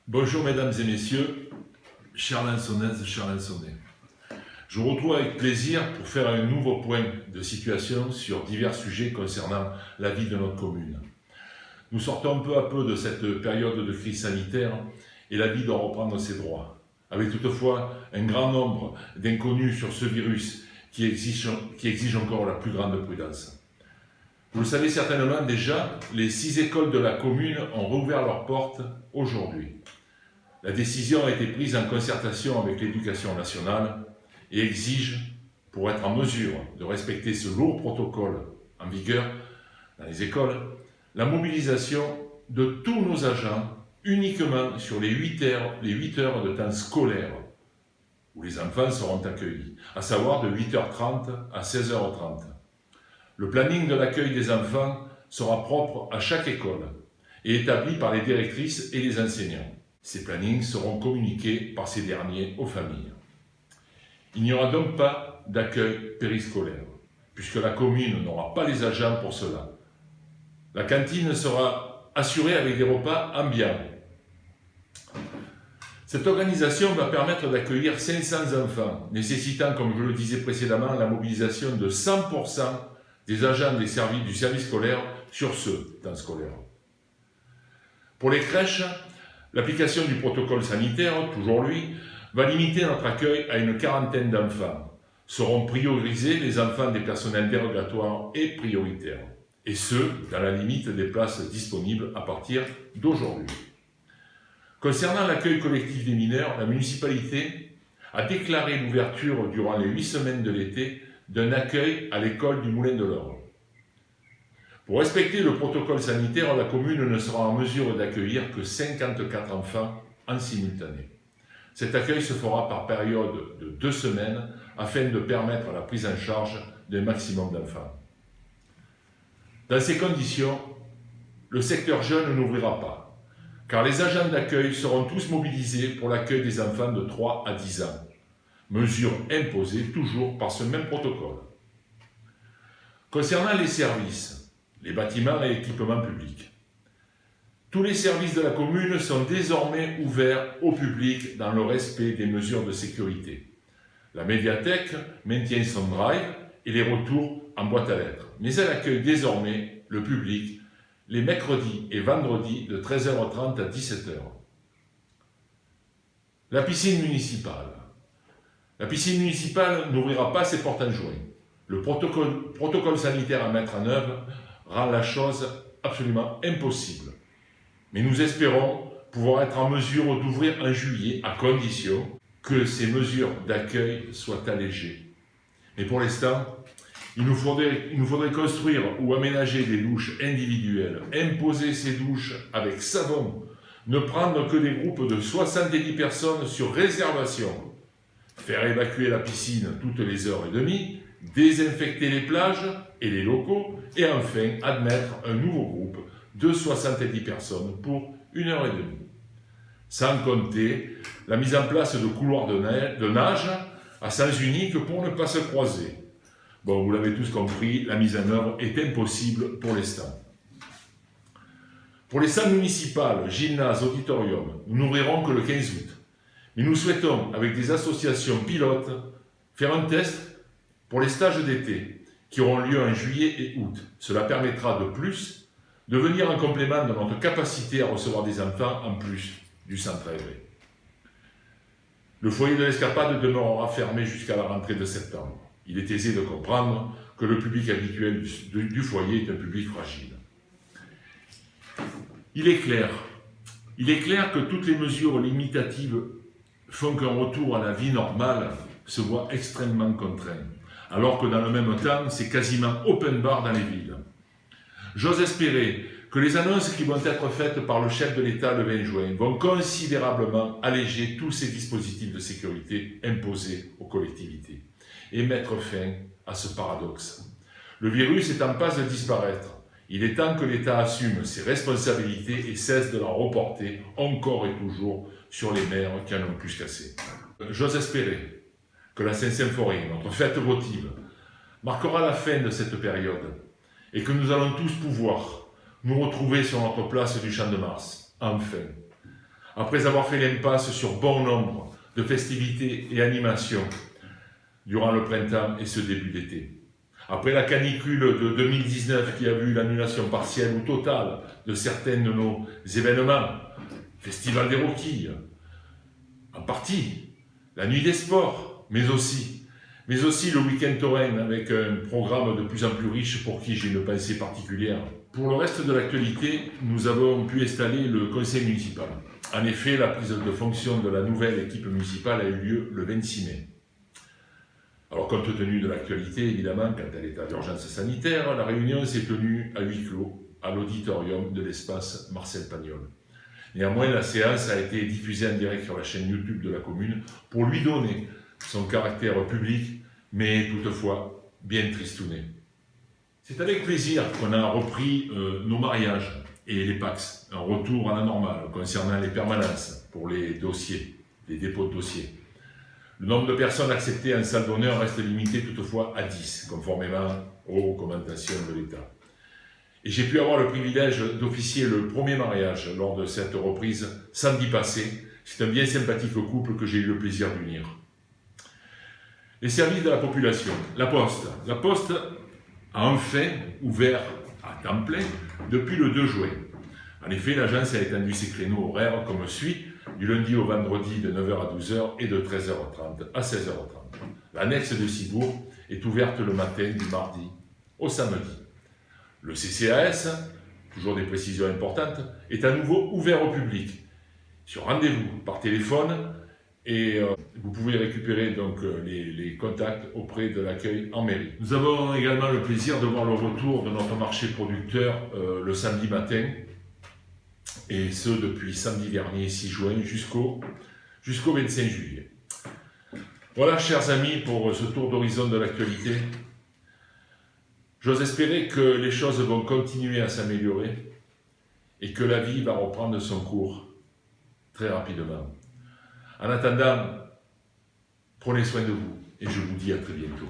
Bonjour mesdames et messieurs, chers Linsonnaises, chers Linsonnais. Je vous retrouve avec plaisir pour faire un nouveau point de situation sur divers sujets concernant la vie de notre commune. Nous sortons peu à peu de cette période de crise sanitaire et la vie doit reprendre ses droits, avec toutefois un grand nombre d'inconnus sur ce virus qui exige encore la plus grande prudence. Vous le savez certainement déjà, les 6 écoles de la commune ont rouvert leurs portes aujourd'hui. La décision a été prise en concertation avec l'Éducation nationale et exige, pour être en mesure de respecter ce lourd protocole en vigueur dans les écoles, la mobilisation de tous nos agents uniquement sur les 8 heures de temps scolaire où les enfants seront accueillis, à savoir de 8h30 à 16h30. Le planning de l'accueil des enfants sera propre à chaque école et établi par les directrices et les enseignants. Ces plannings seront communiqués par ces derniers aux familles. Il n'y aura donc pas d'accueil périscolaire, puisque la commune n'aura pas les agents pour cela. La cantine sera assurée avec des repas ambiants. Cette organisation va permettre d'accueillir 500 enfants, nécessitant, comme je le disais précédemment, la mobilisation de 100% des agents du service scolaire sur ce temps scolaire. Pour les crèches, l'application du protocole sanitaire, toujours lui, va limiter notre accueil à une quarantaine d'enfants. Seront priorisés les enfants des personnels dérogatoires et prioritaires, et ce, dans la limite des places disponibles à partir d'aujourd'hui. Concernant l'accueil collectif des mineurs, la municipalité a déclaré l'ouverture durant les 8 semaines de l'été d'un accueil à l'école du Moulin de l'Or. Pour respecter le protocole sanitaire, la commune ne sera en mesure d'accueillir que 54 enfants en simultané. Cet accueil se fera par période de 2 semaines afin de permettre la prise en charge d'un maximum d'enfants. Dans ces conditions, le secteur jeune n'ouvrira pas, car les agents d'accueil seront tous mobilisés pour l'accueil des enfants de 3 à 10 ans. Mesure imposée toujours par ce même protocole. Concernant les services, les bâtiments et équipements publics, tous les services de la commune sont désormais ouverts au public dans le respect des mesures de sécurité. La médiathèque maintient son drive et les retours en boîte à lettres, mais elle accueille désormais le public les mercredis et vendredis de 13h30 à 17h. La piscine municipale. La piscine municipale n'ouvrira pas ses portes en juin. Le protocole sanitaire à mettre en œuvre rend la chose absolument impossible. Mais nous espérons pouvoir être en mesure d'ouvrir en juillet à condition que ces mesures d'accueil soient allégées. Mais pour l'instant, il nous faudrait construire ou aménager des douches individuelles, imposer ces douches avec savon, ne prendre que des groupes de 70 personnes sur réservation, faire évacuer la piscine toutes les heures et demie, désinfecter les plages et les locaux, et enfin admettre un nouveau groupe de 70 personnes pour 1h30. Sans compter la mise en place de couloirs de nage à sens unique pour ne pas se croiser. Bon, vous l'avez tous compris, la mise en œuvre est impossible pour l'instant. Pour les salles municipales, gymnases, auditorium, nous n'ouvrirons que le 15 août. Mais nous souhaitons, avec des associations pilotes, faire un test pour les stages d'été qui auront lieu en juillet et août. Cela permettra de plus de venir en complément de notre capacité à recevoir des enfants en plus du centre aéré. Le foyer de l'Escapade demeurera fermé jusqu'à la rentrée de septembre. Il est aisé de comprendre que le public habituel du foyer est un public fragile. Il est clair que toutes les mesures limitatives font qu'un retour à la vie normale se voit extrêmement contraint, alors que dans le même temps, c'est quasiment open bar dans les villes. J'ose espérer que les annonces qui vont être faites par le chef de l'État le 20 juin vont considérablement alléger tous ces dispositifs de sécurité imposés aux collectivités et mettre fin à ce paradoxe. Le virus est en passe de disparaître. Il est temps que l'État assume ses responsabilités et cesse de la reporter encore et toujours sur les maires qui en ont plus qu'assez. J'ose espérer que la Saint-Symphorien, notre fête votive, marquera la fin de cette période et que nous allons tous pouvoir nous retrouver sur notre place du Champ de Mars, enfin, Après avoir fait l'impasse sur bon nombre de festivités et animations durant le printemps et ce début d'été. Après la canicule de 2019 qui a vu l'annulation partielle ou totale de certains de nos événements, Festival des Roquilles, en partie, la Nuit des Sports, mais aussi le Week-end Taurin avec un programme de plus en plus riche pour qui j'ai une pensée particulière. Pour le reste de l'actualité, nous avons pu installer le conseil municipal. En effet, la prise de fonction de la nouvelle équipe municipale a eu lieu le 26 mai. Alors, compte tenu de l'actualité, évidemment, quant à l'état d'urgence sanitaire, la réunion s'est tenue à huis clos, à l'auditorium de l'espace Marcel Pagnol. Néanmoins, la séance a été diffusée en direct sur la chaîne YouTube de la commune pour lui donner son caractère public, mais toutefois bien tristouné. C'est avec plaisir qu'on a repris nos mariages et les PAX, un retour à la normale concernant les permanences pour les dossiers, les dépôts de dossiers. Le nombre de personnes acceptées en salle d'honneur reste limité toutefois à 10, conformément aux recommandations de l'État. Et j'ai pu avoir le privilège d'officier le premier mariage lors de cette reprise samedi passé. C'est un bien sympathique couple que j'ai eu le plaisir d'unir. Les services de la population, la Poste. La Poste a enfin ouvert à temps plein depuis le 2 juin. En effet, l'agence a étendu ses créneaux horaires comme suit, du lundi au vendredi de 9h à 12h et de 13h30 à 16h30. L'annexe de Cibourg est ouverte le matin du mardi au samedi. Le CCAS, toujours des précisions importantes, est à nouveau ouvert au public, sur rendez-vous par téléphone, et vous pouvez récupérer donc les contacts auprès de l'accueil en mairie. Nous avons également le plaisir de voir le retour de notre marché producteur le samedi matin, et ce depuis samedi dernier, 6 juin, jusqu'au 25 juillet. Voilà, chers amis, pour ce tour d'horizon de l'actualité. J'ose espérer que les choses vont continuer à s'améliorer et que la vie va reprendre son cours très rapidement. En attendant, prenez soin de vous et je vous dis à très bientôt.